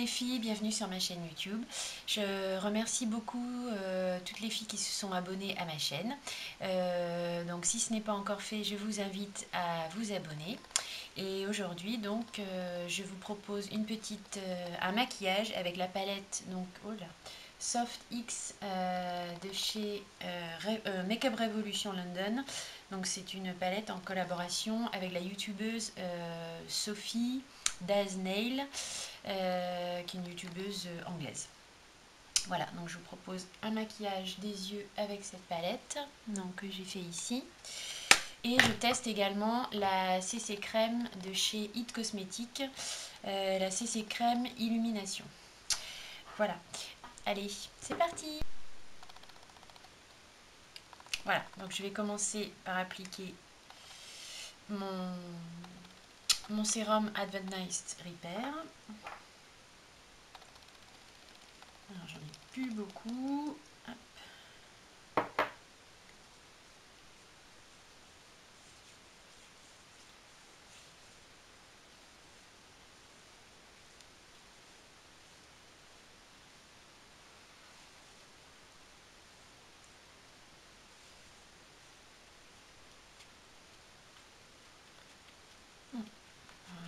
les filles, bienvenue sur ma chaîne YouTube. Je remercie beaucoup toutes les filles qui se sont abonnées à ma chaîne. Donc si ce n'est pas encore fait, je vous invite à vous abonner. Et aujourd'hui donc je vous propose un maquillage avec la palette donc Soft X de chez Makeup Revolution London. Donc c'est une palette en collaboration avec la youtubeuse Sophie Daznail, qui est une youtubeuse anglaise. Voilà, donc je vous propose un maquillage des yeux avec cette palette donc, que j'ai fait ici. Et je teste également la CC Crème de chez It Cosmetics, la CC Crème Illumination. Voilà, allez, c'est parti! Voilà, donc je vais commencer par appliquer mon sérum Advanced Repair. Alors j'en ai plus beaucoup. Hop.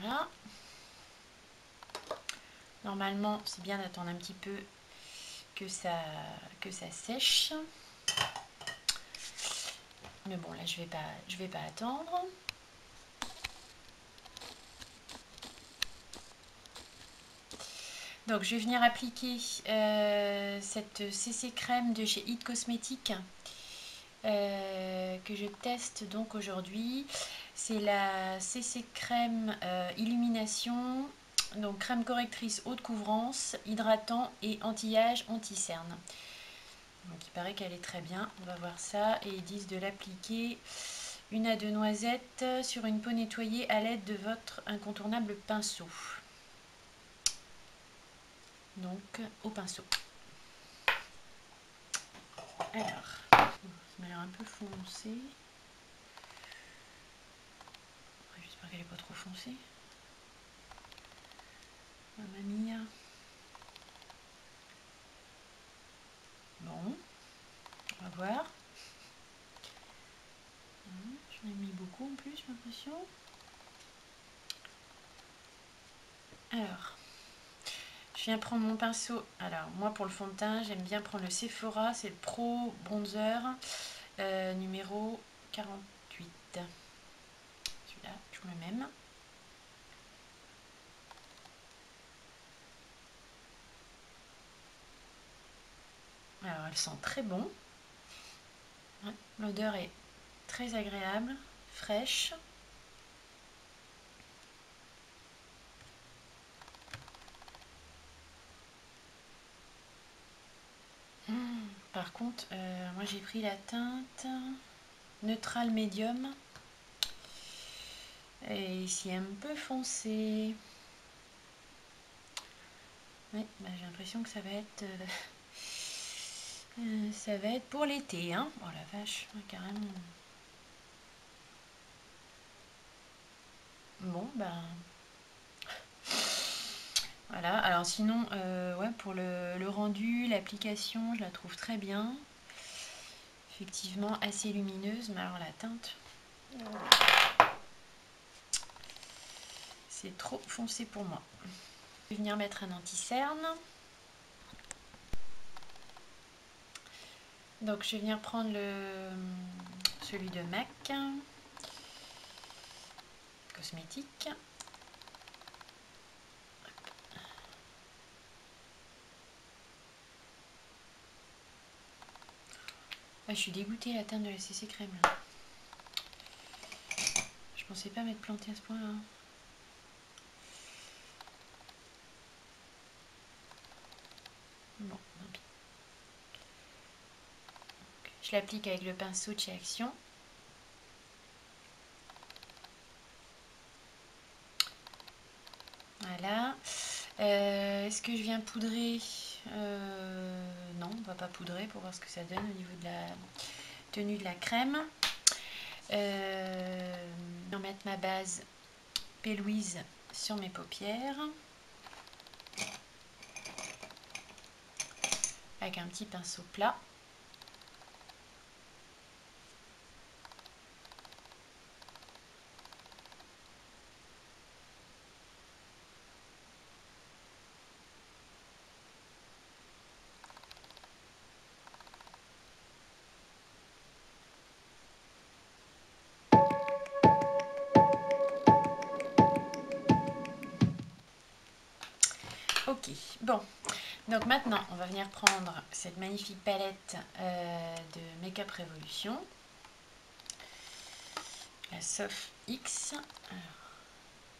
Voilà. Normalement, c'est bien d'attendre un petit peu que ça sèche. Mais bon, là, je vais pas attendre. Donc, je vais venir appliquer cette CC crème de chez It Cosmetics que je teste donc aujourd'hui. C'est la CC crème Illumination. Donc crème correctrice haute couvrance, hydratant et anti-âge, anti-cerne. Donc il paraît qu'elle est très bien, on va voir ça. Et ils disent de l'appliquer 1 à 2 noisettes sur une peau nettoyée à l'aide de votre incontournable pinceau. Donc au pinceau. Alors, ça m'a l'air un peu foncé. J'espère qu'elle n'est pas trop foncée. Mamma mia. Bon, on va voir. J'en ai mis beaucoup en plus, j'ai l'impression. Alors, je viens prendre mon pinceau. Alors, moi pour le fond de teint, j'aime bien prendre le Sephora, c'est le Pro Bronzer numéro 48. Celui-là, toujours le même. Alors, elle sent très bon. Ouais, l'odeur est très agréable, fraîche. Par contre, moi j'ai pris la teinte Neutral Medium. Et ici un peu foncé. Ouais, bah, j'ai l'impression que ça va être pour l'été, hein. Oh la vache, ouais, carrément. Bon, ben... Voilà, alors sinon, ouais, pour le rendu, l'application, je la trouve très bien. Effectivement, assez lumineuse, mais alors la teinte... c'est trop foncé pour moi. Je vais venir mettre un anti-cerne. Donc je vais venir prendre celui de MAC Cosmétique. Ah, je suis dégoûtée, la teinte de la CC crème là. Je pensais pas m'être plantée à ce point là. Bon, tant pis. Je l'applique avec le pinceau de chez Action. Voilà. Est-ce que je viens poudrer non, on va pas poudrer pour voir ce que ça donne au niveau de la tenue de la crème. Je vais mettre ma base P. Louise sur mes paupières. avec un petit pinceau plat. Ok, bon, donc maintenant on va venir prendre cette magnifique palette de Make-up Revolution, la Soft X, alors,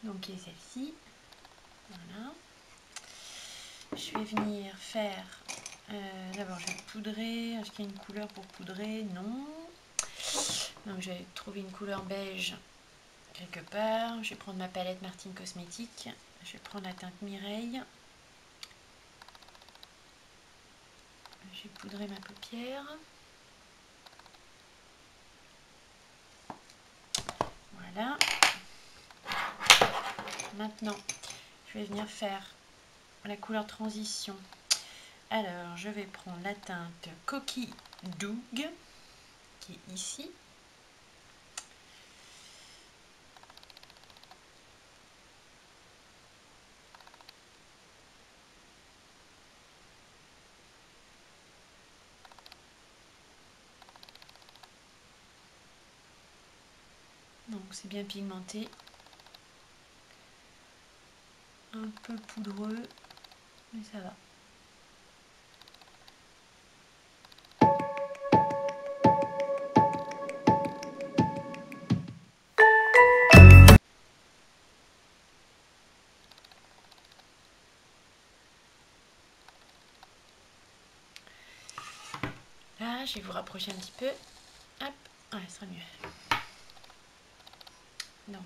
donc qui est celle-ci, voilà. Je vais venir faire, d'abord je vais poudrer, est-ce qu'il y a une couleur pour poudrer? Non. Donc je vais trouver une couleur beige quelque part, je vais prendre ma palette Martine Cosmétique, je vais prendre la teinte Mireille. Je vais poudrer ma paupière. Voilà. Maintenant, je vais venir faire la couleur transition. Alors, je vais prendre la teinte Coquille Doug, qui est ici. Donc, c'est bien pigmenté. Un peu poudreux, mais ça va. Là, je vais vous rapprocher un petit peu. Hop, ouais, ça sera mieux. Donc,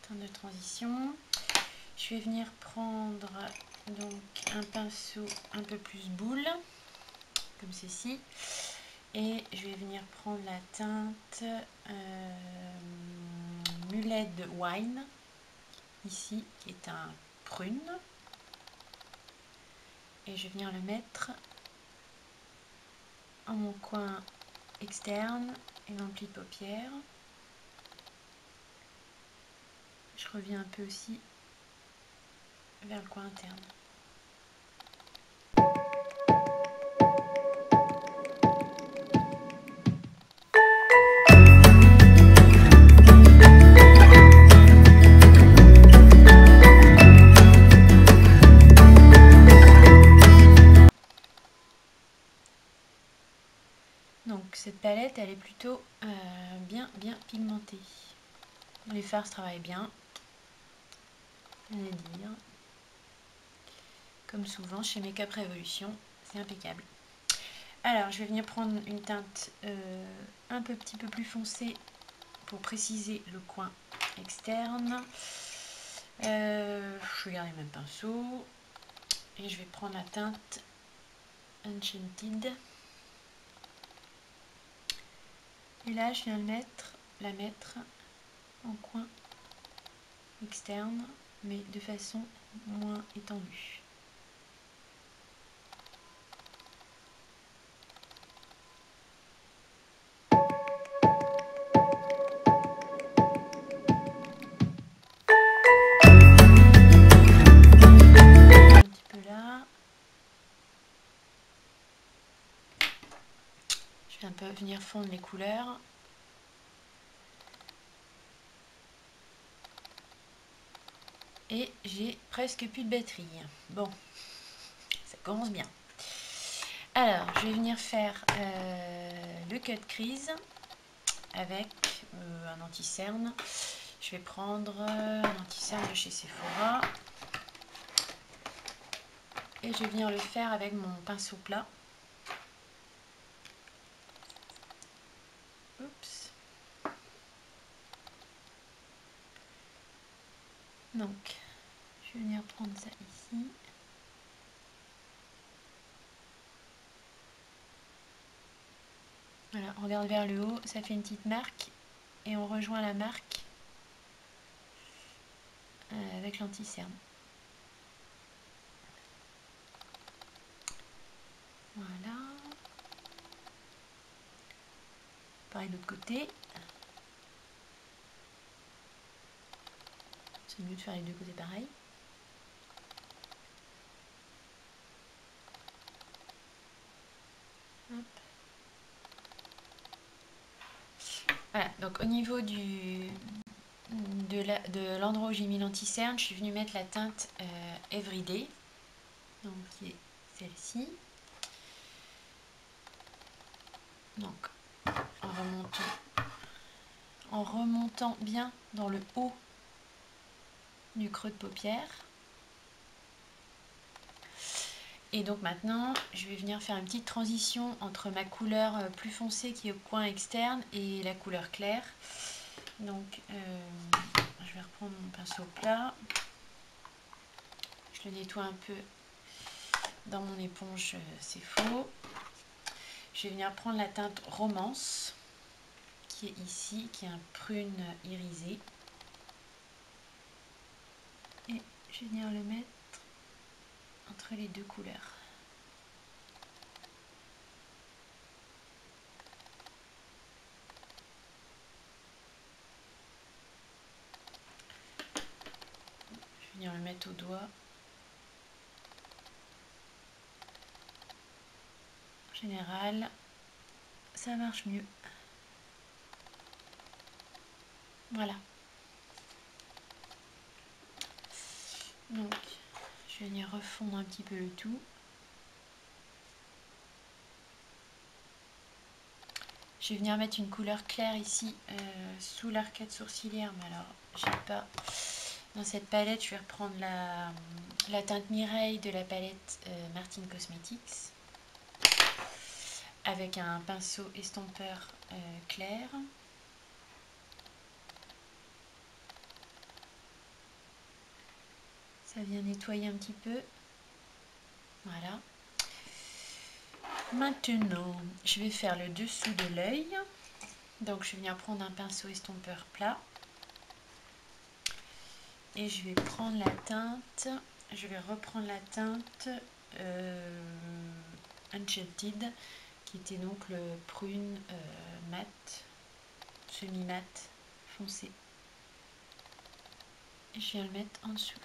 teinte de transition. Je vais venir prendre donc un pinceau un peu plus boule, comme ceci. Et je vais venir prendre la teinte Muled Wine, ici, qui est un prune. Et je vais venir le mettre en mon coin externe et dans le pli de paupière. Je reviens un peu aussi vers le coin interne. Donc cette palette, elle est plutôt bien pigmentée. Les farces travaillent bien, rien à dire. Comme souvent chez Make-up Revolution, c'est impeccable. Alors je vais venir prendre une teinte un petit peu plus foncée pour préciser le coin externe. Je vais garder le même pinceau et je vais prendre la teinte Enchanted. Et là, je viens la mettre en coin externe, mais de façon moins étendue. Un petit peu là. Je vais un peu venir fondre les couleurs. Et j'ai presque plus de batterie. Bon, ça commence bien. Alors, je vais venir faire le cut crease avec un anti-cerne. Je vais prendre un anti-cerne de chez Sephora. Et je vais venir le faire avec mon pinceau plat. Oups. Donc, je vais venir prendre ça ici. Voilà, on regarde vers le haut, ça fait une petite marque et on rejoint la marque avec l'anti-cerne. Voilà. Pareil de l'autre côté. C'est mieux de faire les deux côtés pareil. Hop. Voilà, donc au niveau de l'endroit où j'ai mis l'anti-cerne, je suis venue mettre la teinte Everyday, donc qui est celle-ci. Donc en remontant bien dans le haut du creux de paupière. Et donc maintenant, je vais venir faire une petite transition entre ma couleur plus foncée qui est au coin externe et la couleur claire. Donc, je vais reprendre mon pinceau plat. Je le nettoie un peu dans mon éponge, c'est faux. Je vais venir prendre la teinte Romance, qui est ici, qui est un prune irisé. Et je vais venir le mettre entre les deux couleurs. Je vais venir le mettre au doigt. En général, ça marche mieux. Voilà. Donc, je vais venir refondre un petit peu le tout. Je vais venir mettre une couleur claire ici sous l'arcade sourcilière, mais alors j'ai pas dans cette palette. Je vais reprendre la teinte Mireille de la palette Martin Cosmetics avec un pinceau estompeur clair. Ça vient nettoyer un petit peu. Voilà. Maintenant, je vais faire le dessous de l'œil. Donc je vais venir prendre un pinceau estompeur plat. Et je vais prendre la teinte, je vais reprendre la teinte Enchanted, qui était donc le prune mat, semi-mat foncé. Et je viens le mettre en dessous.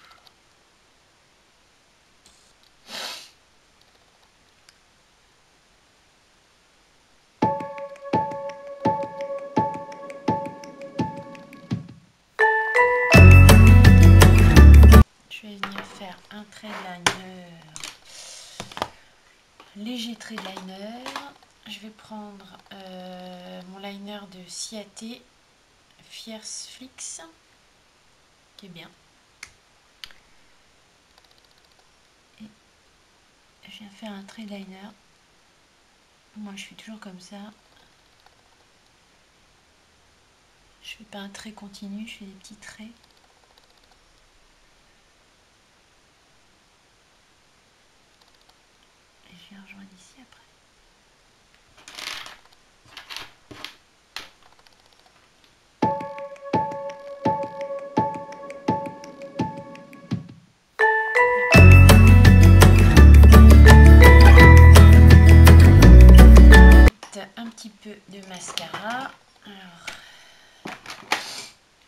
Je vais venir faire un trait de liner, léger trait de liner. Je vais prendre mon liner de Ciaté Fierce Flix, qui est bien. Et je viens faire un trait de liner. Moi je suis toujours comme ça. Je fais pas un trait continu, je fais des petits traits. Et je viens rejoindre ici après. Un petit peu de mascara. Alors,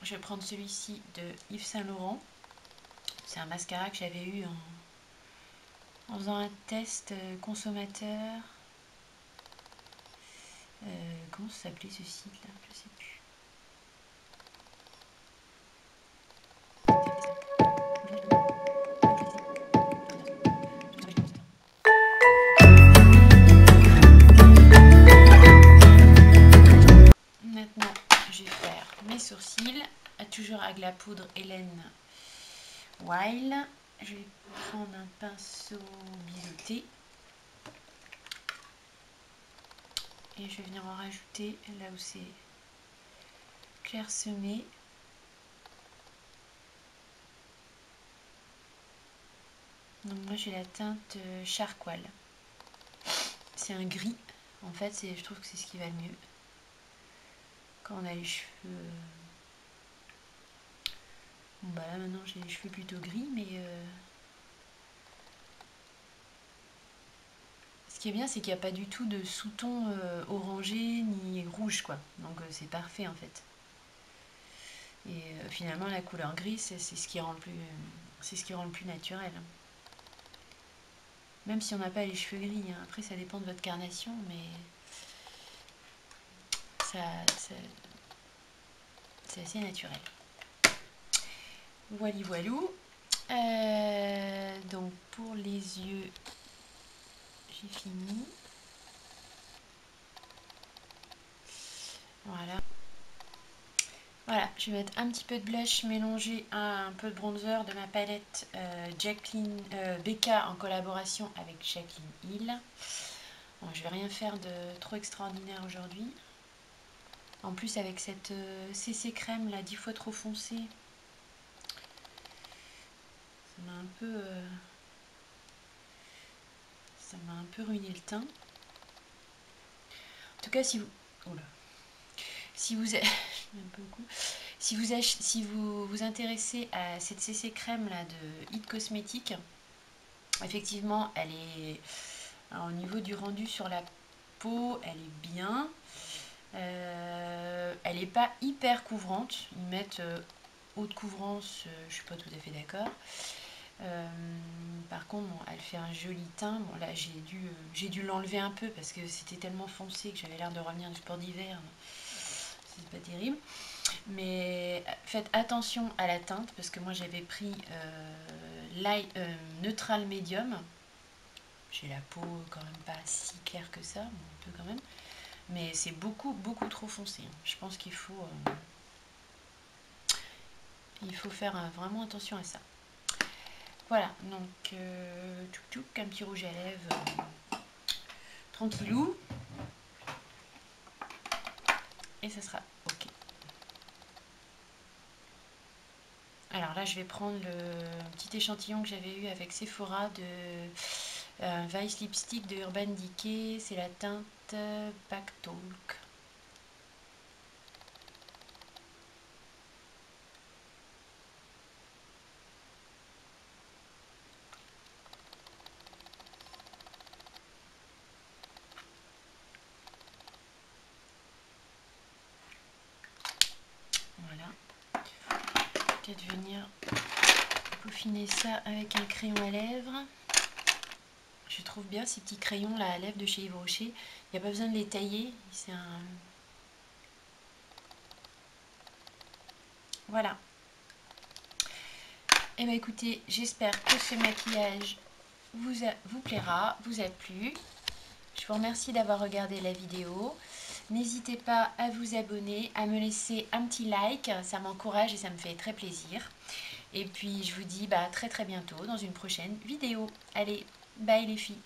je vais prendre celui-ci de Yves Saint Laurent. C'est un mascara que j'avais eu en faisant un test consommateur. Comment ça s'appelait ce site là? Je sais plus. Maintenant, je vais faire mes sourcils, toujours avec la poudre Hélène Wild. Je vais prendre un pinceau biseauté et je vais venir en rajouter là où c'est clairsemé. Donc moi j'ai la teinte charcoal. C'est un gris. En fait, je trouve que c'est ce qui va le mieux quand on a les cheveux Bon, bah là maintenant j'ai les cheveux plutôt gris, mais ce qui est bien c'est qu'il n'y a pas du tout de sous-ton orangé ni rouge quoi. Donc c'est parfait en fait. Et finalement la couleur gris c'est ce qui rend le plus c'est ce qui rend le plus naturel. Même si on n'a pas les cheveux gris, hein. Après ça dépend de votre carnation, mais c'est assez naturel. Voili voilou. Donc pour les yeux, j'ai fini. Voilà. Voilà, je vais mettre un petit peu de blush mélangé à un peu de bronzer de ma palette Jacqueline Becca en collaboration avec Jacqueline Hill. Bon, je vais rien faire de trop extraordinaire aujourd'hui. En plus avec cette CC crème là 10 fois trop foncée, ça m'a un peu ruiné le teint. En tout cas si vous... Oula. Si vous... si vous vous intéressez à cette CC crème là de It Cosmetics, effectivement elle est... Alors, au niveau du rendu sur la peau, elle est bien. Elle n'est pas hyper couvrante. Ils mettent haute couvrance, je suis pas tout à fait d'accord. Par contre, bon, elle fait un joli teint. Bon, là, j'ai dû l'enlever un peu parce que c'était tellement foncé que j'avais l'air de revenir du sport d'hiver. C'est pas terrible. Mais faites attention à la teinte parce que moi, j'avais pris neutral médium. J'ai la peau quand même pas si claire que ça, un peu quand même. Mais c'est beaucoup trop foncé. Je pense qu'il faut faire vraiment attention à ça. Voilà, donc un petit rouge à lèvres tranquillou. Et ça sera ok. Alors là, je vais prendre le petit échantillon que j'avais eu avec Sephora de Vice Lipstick de Urban Decay. C'est la teinte Back Talk. Voilà. Peut-être venir peaufiner ça avec un crayon à lèvres. Je trouve bien ces petits crayons là à lèvres de chez Yves Rocher. Il n'y a pas besoin de les tailler. C'est un... Voilà. Et bien écoutez, j'espère que ce maquillage vous plaira, vous a plu. Je vous remercie d'avoir regardé la vidéo. N'hésitez pas à vous abonner, à me laisser un petit like. Ça m'encourage et ça me fait très plaisir. Et puis je vous dis très bientôt dans une prochaine vidéo. Allez, bye les filles.